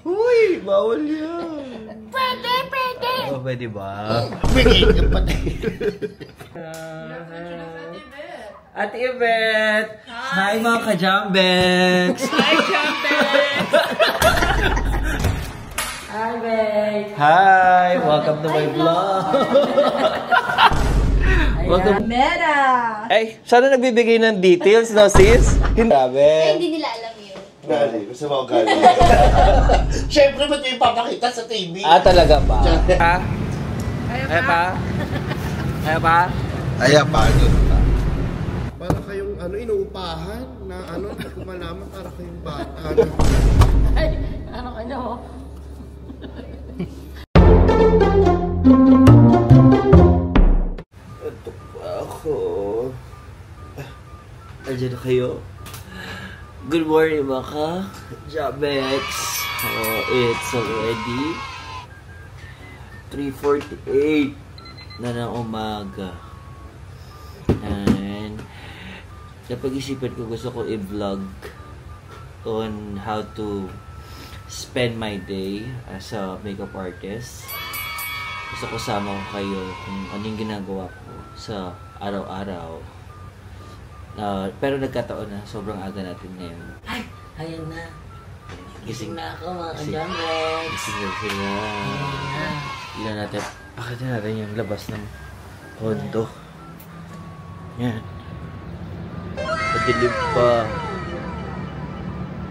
Uy, bawal yan. Pwede, pwede. Oh, pwede ba? Pwede ka pati. Ate Yvette! Hi mga ka-Jambex! Hi, Jambex! Hi, babe! Hi! Welcome to my vlog! Welcome! Mera! Ay, sana nagbibigay ng details, no sis? Grabe! Hindi nila alam yun. Gali, gusto mo gali. Siyempre, ba't yung ipapakita sa TV? Ah, talaga ba? Ha? Kaya pa? Kaya pa? Kaya pa, doon pa. Para kayong inuupahan na hindi ko malaman para kayong bata. Ay, ano? Ito pa ako. Andiyan na kayo? Good morning mga Jambex. It's already 3:48 na ng umaga. And napag-isipan ko, gusto ko i-vlog on how to spend my day as a makeup artist. Gusto ko sama ko kayo kung anong ginagawa ko sa araw-araw. Pero nagkataon na, sobrang aga natin ngayon. Ay, ayan na. Gising na ako mga ka-Jambex. Gising na sila. Ilan natin, pakita natin yung labas ng kondo. Yan. Madilim pa.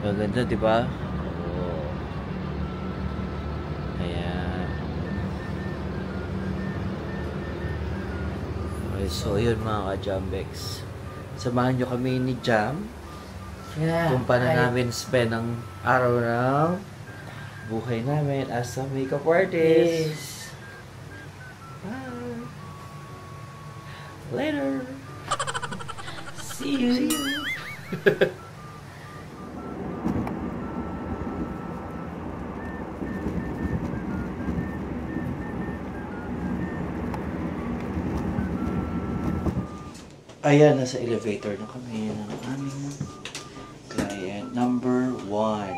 Maganda, di ba? Oo. Ayan. Okay, so yun mga ka-Jambex. Samahan nyo kami ni Jam. Yeah. Kung paano namin spend ang araw ng buhay namin as a makeup artist. Yes. Bye. Later. See you. Ayan, nasa elevator na kami ng aming client number 1. Ground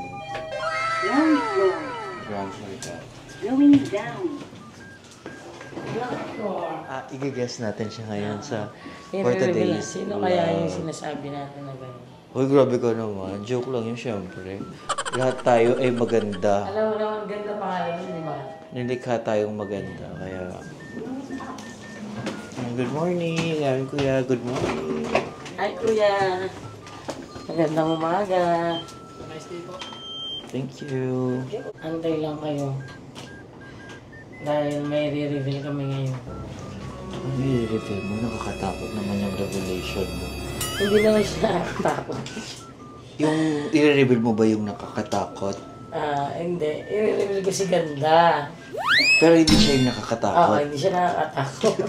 floor. Ground floor ka. Going down. I-guess natin siya ngayon sa for I-reveal today's sino vlog. kaya yung sinasabi natin na gano'n? Uy, grabe ka naman. Joke lang yun, syempre. Lahat tayo ay maganda. Alam mo naman, ganda pangalan yun, di ba? Nilikha tayong maganda. Kaya... Good morning. Ayan, kuya. Good morning. Hi, kuya. Magandang umaga. Thank you. Antay lang kayo. Dahil may re-reveal kami ngayon. Ano yung reveal mo? Nakakatakot naman yung revelation mo. Hindi naman siya takot. Yung i-reveal mo ba yung nakakatakot? Hindi. I-reveal ko si ganda. Pero hindi siya yung Oo, nakakatakot. hindi siya nakakatakot.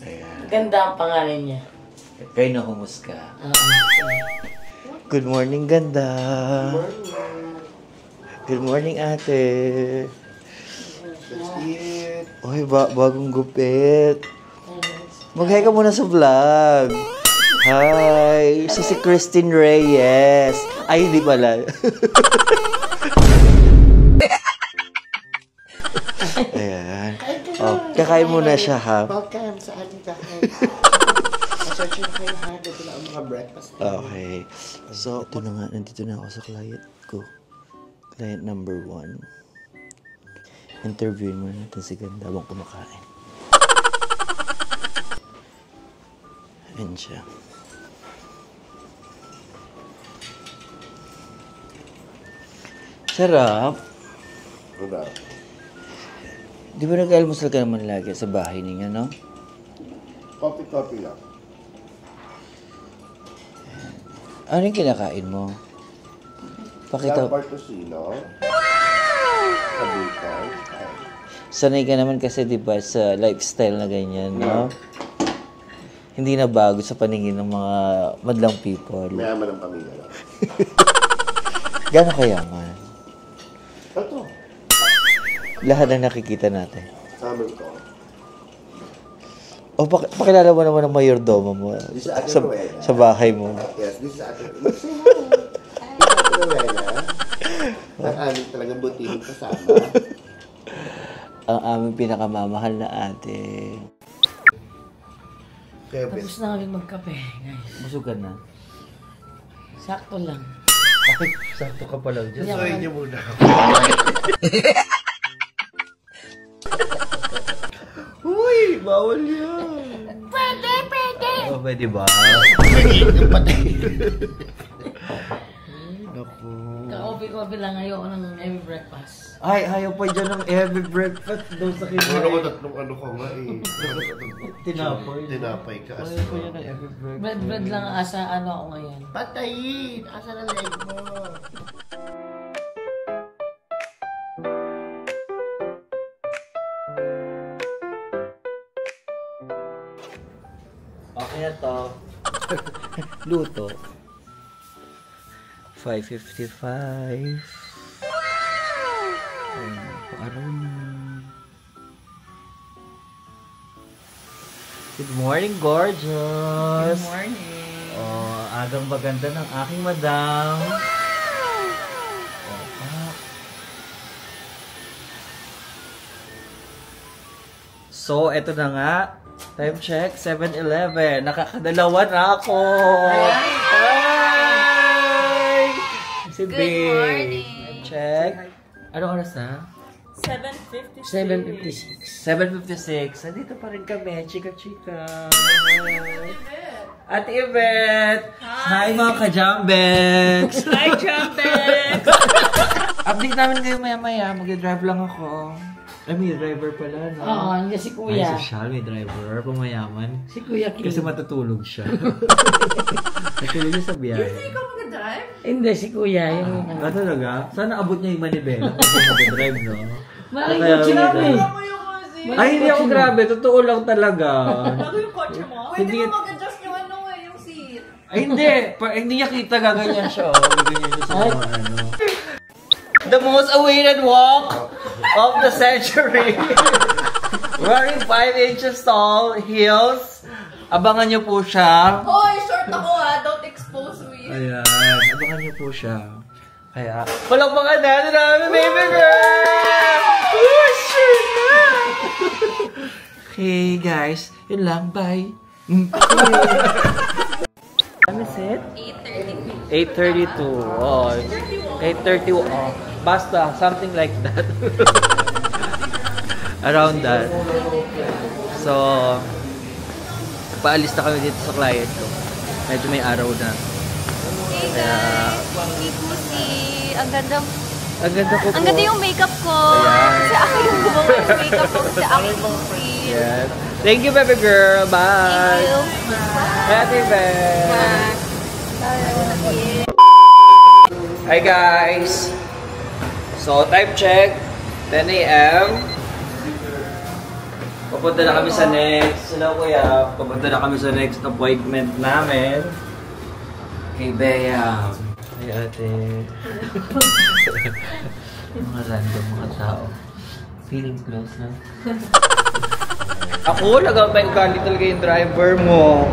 Ayan. Ganda ang pangalan niya. Kayo na humusga. Oo. Good morning, ganda. Good morning, ate. Let's eat. Uy, bagong gupit. Mag-hi ka muna sa vlog. Hi! So, si Christine Reyes. Ay, hindi pala. Ayan. Oh, kakain muna siya, ha? Welcome sa ating kain. Masearch na kayo ha. Dito na ang mga breakfast. Okay. So, ito na nga. Nandito na ako sa client ko. Client number 1. Interviewin muna natin si Ganda habang kumakain. Ayan siya. Sarap. Wala. Di ba nag-almusal ka naman lagi sa bahay ninyo, no? Coffee lang. Ano yung kinakain mo? Pakita. Bartosino. Kabukay. Sanay ka naman kasi, di ba, sa lifestyle na ganyan, no? Hindi na bago sa paningin ng mga madlang people. Mayaman ang pamilya lang. Gano'n kayaman? Ito. Lahat na nakikita natin. Sa amin ko. O, pakilala mo naman ang mayordomo mo This is Ate sa, Rowena. sa bahay mo. Yes, this is Ate Rowena. This is Ate Rowena. Ang aming talagang butihing kasama. Ang aming pinakamamahal na ate. Kevin. Tapos na kami magkape, guys. Busog ka na. Sakto lang. Ay, sakto ka pa lang dyan. Soy niyo muna. Uy, bawal yan. Pwede. Oh, pwede ba? Yung patay. Naku. Ka-coffee lang ayoko ng every breakfast. Ay, ayaw pa dyan ng every breakfast daw sa Ano ko kinain. tatlong ano ko nga eh. Tinapay. Tinapay ka. Ayaw pa yan ng every breakfast. Bread lang asa ano ako ngayon. Patayin! Asa na leg mo? Okay na to. Luto. 5:55. Araw na. Good morning, gorgeous! Good morning. Oh, agang maganda ng aking madam. Oh, pak. So, eto na nga. Time check, 7:11. Nakakadalawa na ako. Hi! Si Good Bing. morning. Time check. Anong oras na? 7:56. 7:56. 7:56. Nandito pa rin kami. Chika-chika. At Yvette. Hi mga ka-Jambex. Hi, Jambex! Update namin kayo maya-maya. Mag-drive lang ako. Ay, may driver pala, no? Oo, hindi si Ay, Kuya. social, may driver. Pumayaman. Si Kuya Kim. Kasi matutulog siya. Natulog siya sa biyahe. Ikaw mag-drive? Hindi, si Kuya. Yung, Ah, talaga? Sana abot niya yung manibela kung mag-drive, no? Malaking Kaya kotse namin. Ako yung kasi. Ay, hindi ako grabe. Totoo lang talaga. Ako yung kotse mo? Pwede Hindi- mo mag-adjust yung ano eh, yung seat. Ay, hindi. Hindi niya kita, gaganyan siya. Oh. Gaganyan siya sa mga ano. The most awaited walk of the century. Wearing 5 inches tall heels. Abangan niyo po siya. Hoy, short ako ha. Don't expose me. Ayan. Abangan niyo po siya. Kaya, palakpakan natin namin, baby girl! Oh, shit na! Okay, guys. Yun lang. Bye. Ano is it? 8:30. 8:32. Oh, 8:30. Oh, basta something like that. Around that. So, paalis na kami dito sa client ko. Medyo may araw na. Hey Kaya, guys, Ikusi. Ang ganda. ang ganda ko po. Ang ganda yung makeup ko. Ayan. Kasi ako yung gumawa ng makeup ko. Kasi ako yung routine. Yes. Thank you, baby girl. Bye. Thank you. Happy birthday. Hi guys. So, time check. 10 a.m. Papunta na kami sa next. Hello kuya. Papunta na kami sa next appointment namin. Kay Bea. Ay ate. Mga random mga tao. Feeling close na. Ako, nagabay galit talaga yung driver mo.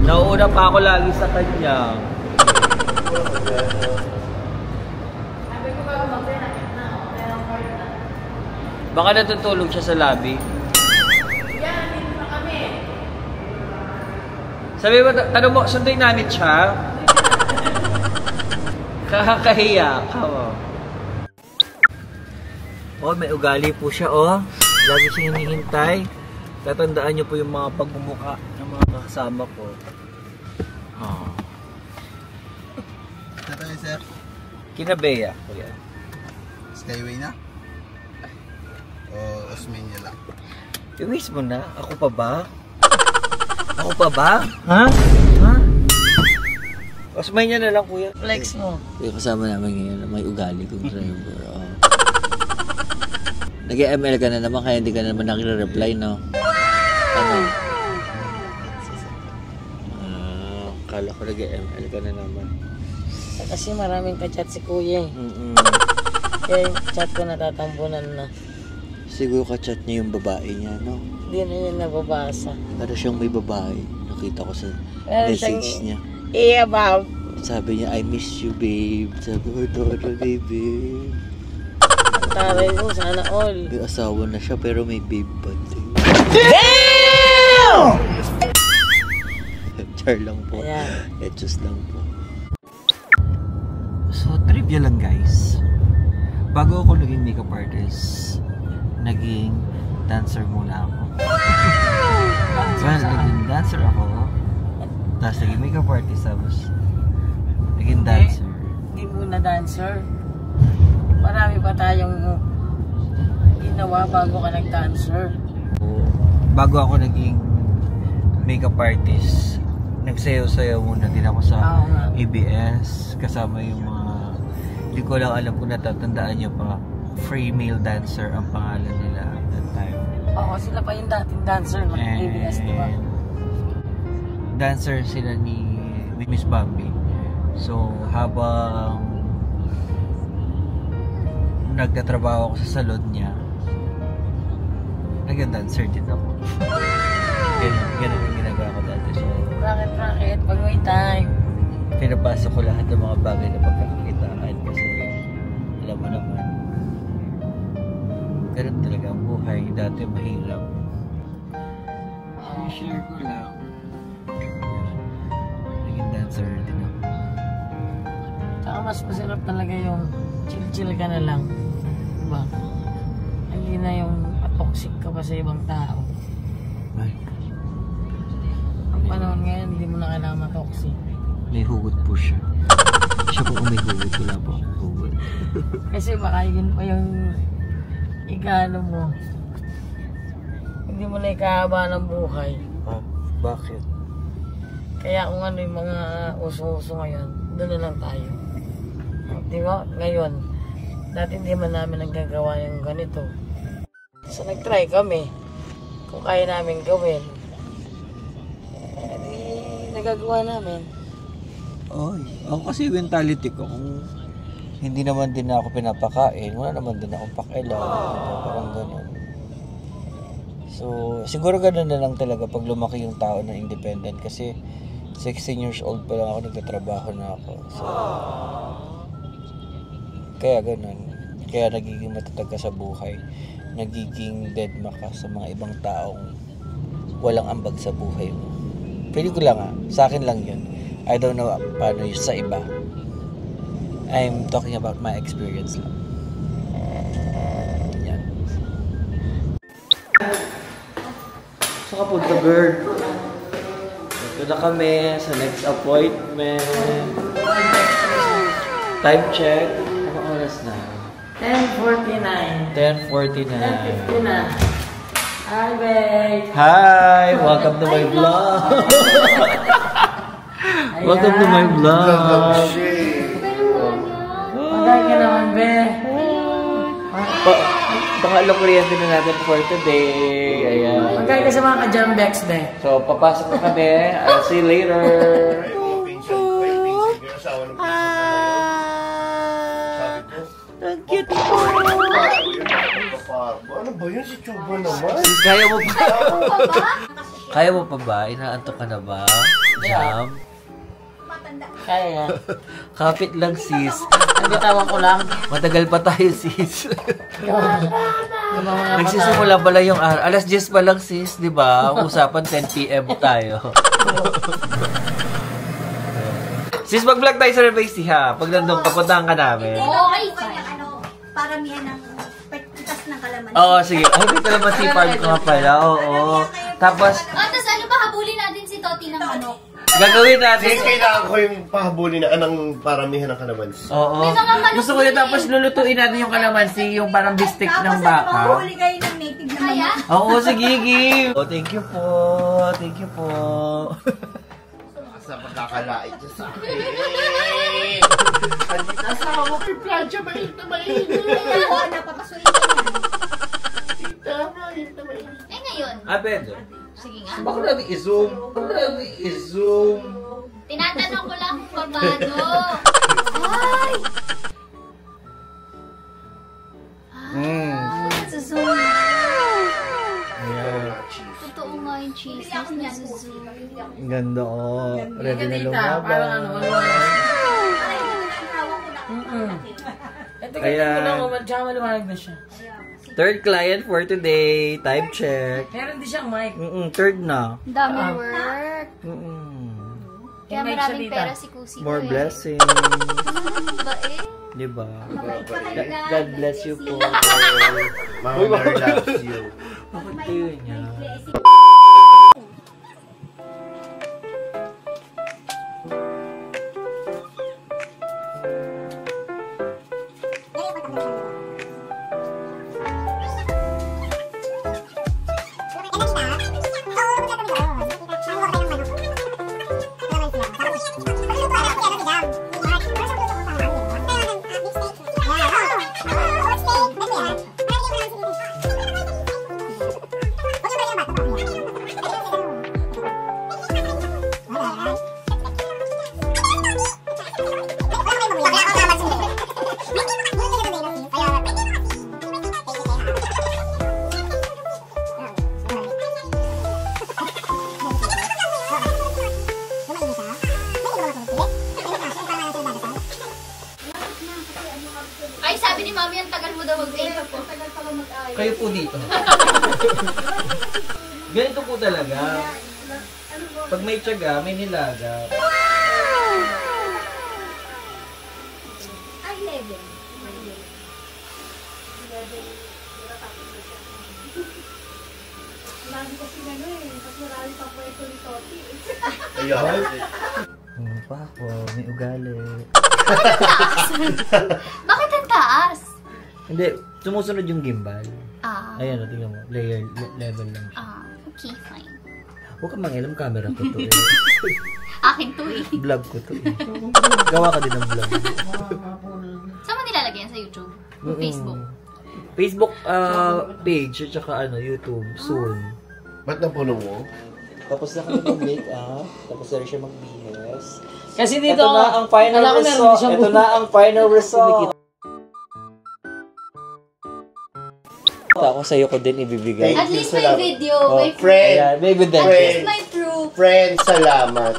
Nauuna pa ako lagi sa kanya. Baka natutulog siya sa lobby. Sabi mo, tanong mo, sunduin namin siya. Kakakahiya ka, oh. Oh, may ugali po siya, oh. Lagi siya hinihintay. Tatandaan niyo po yung mga pagmumuka ng mga kasama ko. Oh. Tatay, sir. Kinabeya, kuya. Skyway na? O Osmeña lang? Iwis mo na. Ako pa ba? Ako pa ba? Ha? Ha? Osmay niya na lang, kuya. Flex mo. Yung kasama namin ngayon, may ugali kong driver. Oh. Nag-ML ka na naman, kaya hindi ka na naman nakira-reply, no? Ano? Kala ko nag-ML ka na naman. Kasi maraming ka-chat si Kuya eh. Kaya yung chat ko natatambunan na. Siguro ka-chat niya yung babae niya, no? Hindi na niya nababasa. Para siyang may babae. Nakita ko sa Meron message niya. About. Sabi niya, I miss you, babe. Sabi ko, Dora, baby. Taray mo, sana all. May asawa na siya, pero may babe pa din. Damn! Char lang po. Ayan. Etchos lang po. So, trivia lang guys. Bago ako naging makeup artist, naging dancer muna ako. Well, naging dancer ako. Tapos naging makeup artist, tapos naging dancer. Hindi muna dancer. Marami pa tayong ginawa bago ka nag-dancer. Bago ako naging makeup artist, nagsayaw-sayaw muna din ako sa ABS. Kasama yung mga, hindi ko lang alam kung natatandaan nyo pa, free male dancer ang pangalan nila at that time. Oo, sila pa yung dating dancer ng ABS, di ba? Dancer sila ni Miss Bambi. So, habang nagtatrabaho ako sa salon niya, naging dancer din ako. Ganun yung ginagawa ko dati. So, Racket, pag may time. pinapasok ko lahat ng mga bagay na pagkakakitaan kasi alam mo naman, ganun talaga ang buhay. Dati mahirap. Share ko lang. Naging dancer din ako. Saka mas masarap talaga yung chill-chill ka na lang. Diba? Hindi na yung toxic ka pa sa ibang tao. Ay, Ang panahon ngayon, hindi mo na kailangan ma-toxic. may hugot po siya. Siya po kung may hugot, wala po akong hugot. Kasi baka yun pa yung ikano mo. Hindi mo na ikahaba ng buhay. Ah, bakit? Kaya kung ano yung mga uso-uso ngayon, doon na lang tayo. Di ba? Ngayon, dati hindi man namin nagagawa yung ganito. So nag-try kami. Kung kaya namin gawin, di nagagawa namin. Oy, ako kasi mentality ko, kung hindi naman din ako pinapakain, wala naman din akong pakialam. Parang gano'n. So, siguro gano'n na lang talaga pag lumaki yung tao na independent kasi 16 years old pa lang ako, nagtatrabaho na ako. So, kaya gano'n. Kaya nagiging matatag ka sa buhay. Nagiging deadma ka sa mga ibang taong walang ambag sa buhay mo. Pwede ko lang sa akin lang yun. I don't know paano yun sa iba. I'm talking about my experience lang. Yan. So kapunta girl. Ito na kami sa next appointment. Time check. Anong oras na? 10:49. 10:49. 10:50 na. Hi, babe. Hi! Welcome to my vlog! Welcome to my vlog! Magay ka naman, be. Pangalong kuryente na natin for today. Ayan. Magay ka sa mga ka-jambex, be. So, papasok na kami. I'll see you later. Ang cute po! Ano ba yun si Chuba naman? Kaya mo pa? Kaya mo pa ba? Inaantok ka na ba? Jam? Kaya. Kapit lang sis. Ang bitawan ko lang. Matagal pa tayo sis. Nagsisimula pala yung araw. Alas 10 pa lang sis, di ba? Usapan 10 PM tayo. Sis, mag-vlog tayo sa Rebase ha. Pag nandun, papuntahan ka namin. Okay, paramihan ng pitas ng kalamansi. Oo, sige. Ay, may kalamansi part ko nga pala. Oo. Tapos, Tapos ano ba, habulin natin si Toti ng manok. gagawin natin. Kailangan ko yung pahabulin na anong paramihan ng kalamansi. Oo. Gusto ko yun, tapos lulutuin natin yung kalamansi, yung parang bistik ng baka. Mahuli kayo ng native na manok. Oo, sige, give. Oh, thank you po. Thank you po. Sa pagkakalait niya sa akin. Kasama mo kay Plancha, mainit na mainit. Oo, napapasuin ka na. Mainit na mainit. Eh ngayon, Pedro. sige nga. Bakit natin i-zoom? Bakit natin i-zoom? Tinatanong ko lang kung paano. Ay! Nasuzoom. Ayan. Totoo nga yung cheese. Nasuzoom. Ang ganda ko. Ready na Tita, parang lumabas. ano. Ito Ayan. ganyan mo, tsaka maliwanag na siya. Third client for today. Time check. Meron din siyang mic. Third na. Ang daming work. Kaya May maraming salita. pera si Kusi ko More eh. blessings. Ba eh? Diba? Talaga. God bless you po. Mama Mary loves you. Bakit kayo niya? Ay, sabi ni Mami, ang tagal mo daw mag-makeup po. Tagal pala mag-ayos. Kayo po dito. Ganito po talaga. Pag may tiyaga, may nilaga. Ay, 11. Lagi kasi gano'n eh. Mas marami pang pwesto ni Toti. Ayun. Pa ako, may ugali. Bakit ang taas? Hindi, sumusunod yung gimbal. Ah. Ayan o, tingnan mo. Level lang siya. Ah, okay, fine. Huwag kang mangilam, camera ko to eh. Akin to eh. Vlog ko to eh. Gawa ka din ng vlog. Saan mo nilalagyan sa YouTube? Facebook? Facebook page at saka YouTube soon. Ba't napuno mo? Tapos na kami mag-make up. Tapos na rin siya magbihis. Kasi dito, Ito na ang final alam ko meron din result. siyang Ito na ang final result. Ako sa'yo ko din ibibigay. At least may Salamat. video, Oh, may proof. Friend, Ayan, may At ebidensya. least may proof. friend, salamat.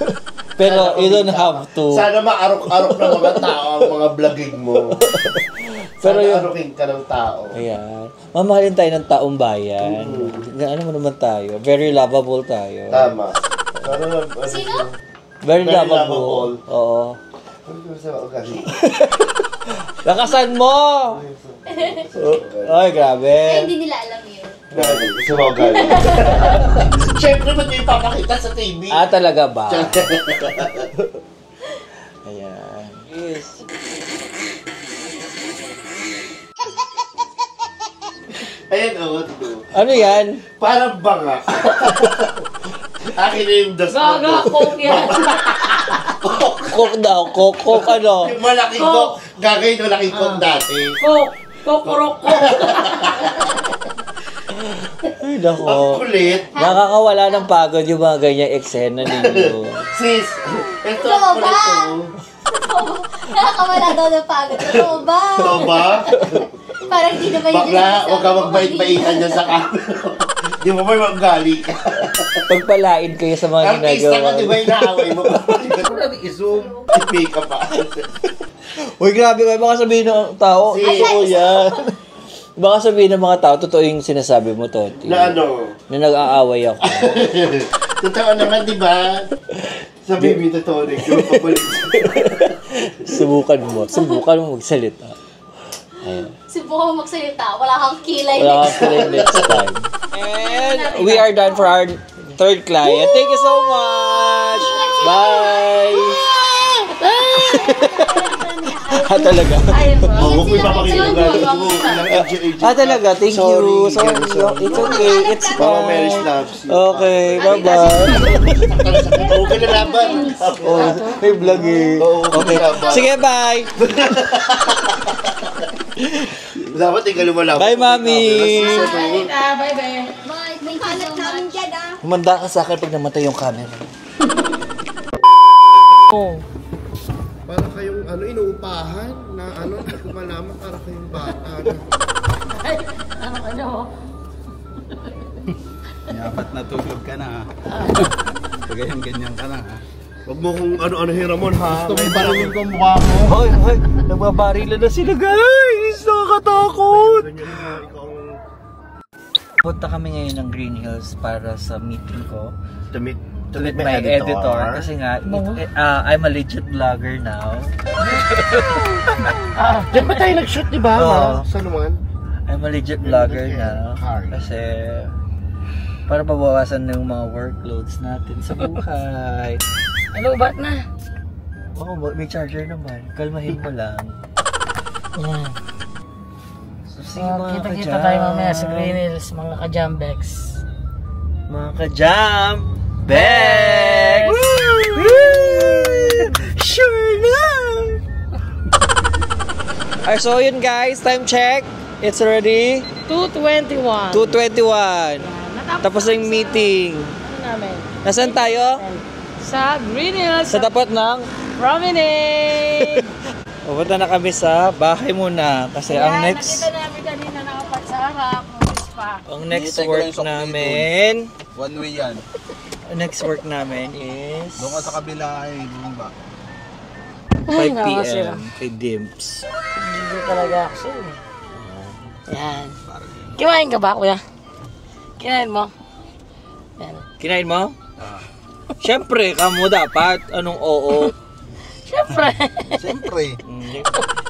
Pero you don't have to. Sana maarok-arok ng mga tao ang mga vlogging mo. Pero Sana yun- arokin ka ng tao. Ayan. Mamahalin tayo ng taong bayan. Ano mo naman tayo? Very lovable tayo. Tama. Sana Sino? Very Very lovable. lovable. Oo. Ano ko sa ugali? Lakasan mo! Ay, grabe. Ay, hindi nila alam yun. Grabe, gusto mo ugali. Siyempre, ba't may ipapakita sa TV? Ah, talaga ba? Ayan. Yes. Ayan, oh, ito. Ano yan? Parang banga. Akin na yung das gaga, coke yan. Coke daw. Coke ano? Yung malaking coke, gagawin yung malaking coke dati. Coke, kokorok, coke. Ay, Ang nako. kulit. Nakakawala ng pagod yung mga ganyang eksena ninyo. Sis, ito Ito ang ba? kulit ko. Nakakawala daw ng pagod. Ito ba? Ito ba? Parang hindi naman yun Bakla, huwag ka magbait-baitan dyan sa camera. Di mo ba mag-gali ka? Pagpalain kayo sa mga Artista ginagawa. ka, di ba inaaway mo? Kung natin i-zoom, i-make up pa. Uy, grabe kayo. Baka sabihin ng tao, Si- totoo yan. Baka sabihin ng mga tao, totoo yung sinasabi mo, Toti. Na ano? Na nag-aaway ako. Totoo naman, di ba? Sabi mo, totoo rin. Yung pabalik Subukan mo magsalita. Ayan. Subukan mo magsalita. Wala kang kilay. Wala kang feeling next time. And we are done for our third client. Thank you so much! Bye! Talaga? Oh, huwag mo ipapakita yung galit mo. Talaga? Thank you. Sorry. It's okay. It's Mama Mary's fine. loves you. Okay, bye-bye. Huwag ka na laban. Oh, may vlog eh. Oo, Okay. laban. Sige, bye! Dapat ikaw lumalaban. Bye, Mami! Bye, bye. Bye. Thank you so much. Humanda ka sa akin pag namatay yung camera. Oh. Para kayong inuupahan na hindi ko malaman para kayong bata. Ay, ano? May apat na tulog ka na. Ganyan-ganyan ka na. Huwag mo kung ano-ano Ramon ha. Gusto mong barilin ko ang mukha mo. Hoy, nagbabarilan na sila guys! Nakakatakot! Ganyan ha, ikaw ang... Punta kami ngayon ng Green Hills para sa meeting ko. To meet With my editor. Kasi nga, I'm a legit vlogger now. Diyan ba tayo nag-shoot, di ba? Oo. Saan naman? I'm a legit vlogger now. Kasi para pabawasan na yung mga workloads natin sa buhay. Ano, ba't na? Oo, may charger naman. Kalmahin mo lang. Yan. So, So, kita-kita tayo mamaya sa Green Hills, mga ka-jambex. Mga ka-jam! Bex! Sure na! Alright, so yun guys, time check. It's already 2:21. 2:21. Tapos na yung meeting. Ano namin? Nasaan tayo? Sa Green Hills. Sa tapat ng Promenade. pupunta na kami sa bahay muna. Kasi ang next... Nakita namin kanina nakapat sa harap. Ang next Hinihintay ko lang work yung sukli namin... One way yan. Next work namin is... Doon ka sa kabila ay bumba. 5 PM kay Dimps. Hindi talaga ako siya. Yan. Kinain ka ba, kuya? Kinain mo? Yan. Kinain mo? Siyempre, kamo dapat. Anong oo? Siyempre. Siyempre.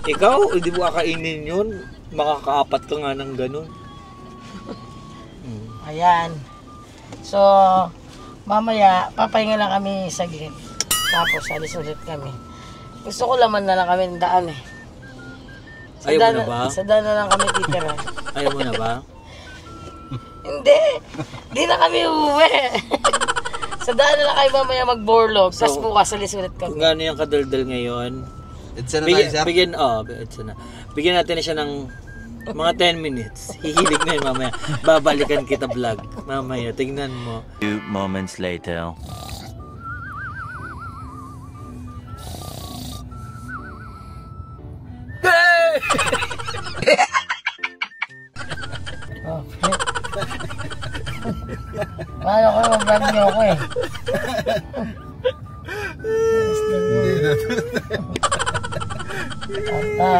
Ikaw, hindi mo kakainin yun. Makakaapat ka nga ng ganun. Ayan. So, mamaya, papahinga lang kami saglit. Tapos, alis ulit kami. Gusto ko laman na lang kami ng daan eh. Ayaw mo na ba? Sa daan na lang kami titira. Ayaw mo na ba? Hindi. Di na kami uuwi. Sa daan na lang kayo mamaya mag-borlog. Tapos bukas alis ulit Kung kami. gaano yung kadaldal ngayon, It's na tayo, sir. bigyan natin na siya ng mga 10 minutes. Hihilig na yun mamaya. Babalikan kita vlog. Mamaya, tingnan mo. 2 moments later. Oh, paano ko mag-vlog niyo ako eh. Tanta.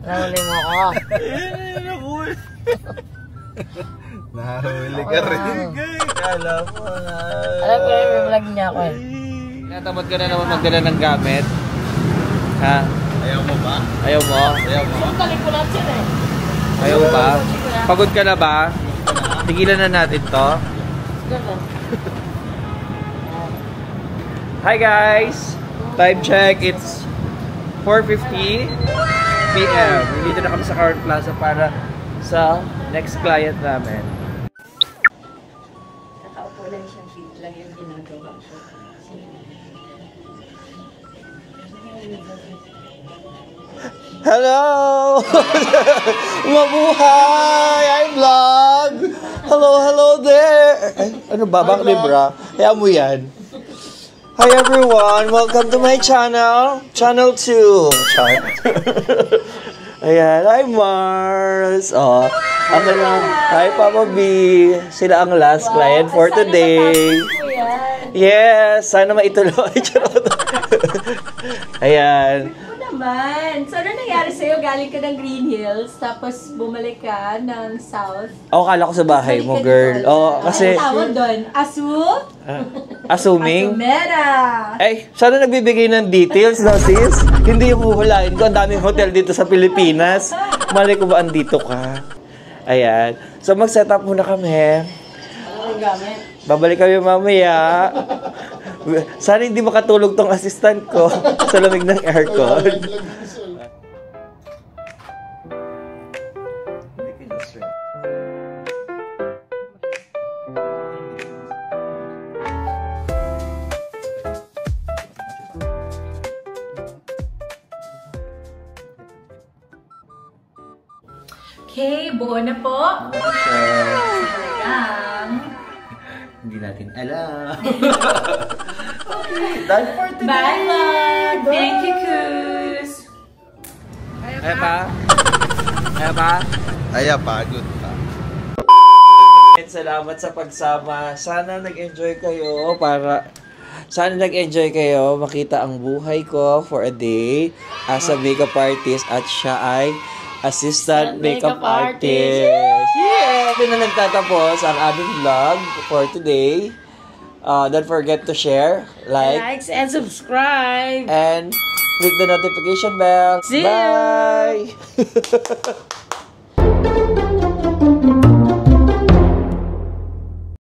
Nahuli mo ako. Nahuli ka rin. Kala mo na. Alam ko yung vlog niya ako eh. Tinatamad ka na naman magdala ng gamit. Ha? Ayaw mo ba? Ayaw mo? Ayaw mo? Balik ko lang siya eh. Ayaw ba? Pagod ka na ba? Tigilan na natin to. Hi guys! Time check, it's 4:50 PM. Dito na kami sa Current Plaza para sa next client namin. Nakaupo lang siya, feet lang yung ginagawa ko. Hello! Mabuhay! I'm vlog! Hello there! Ay, ano ba? Bakit libra? Kaya mo yan. Hi everyone! Welcome to my channel! Channel 2! Char. Ayan, hi Mars! Oh, ako lang. Hi Papa B! Sila ang last client for today. Yes! Sana maituloy. Ayan. Naman. So, ano nangyari sa'yo? Galing ka ng Green Hills, tapos bumalik ka ng South. Ako kala ko sa bahay mo, girl. Oo, kasi... Ano tawag doon? Assuming? Asumera. Eh, sana nagbibigay ng details, no, sis? Hindi yung huhulain ko. Ang daming hotel dito sa Pilipinas. Malay ko ba andito ka? Ayan. So, mag-set up muna kami. Babalik kami mamaya. Sana hindi makatulog tong assistant ko sa lamig ng aircon. Okay, buo na po. Hindi natin alam. Okay, done for today. Bye, love. Thank you, Kus. Kaya pa? Kaya pa? Ay, pagod pa. Salamat sa pagsama. Sana nag-enjoy kayo para Sana nag-enjoy kayo makita ang buhay ko for a day as a makeup artist at siya ay assistant makeup artist. Yeah! Ito na nagtatapos ang aming vlog for today. Don't forget to share, Likes and subscribe. and click the notification bell. See you! Bye!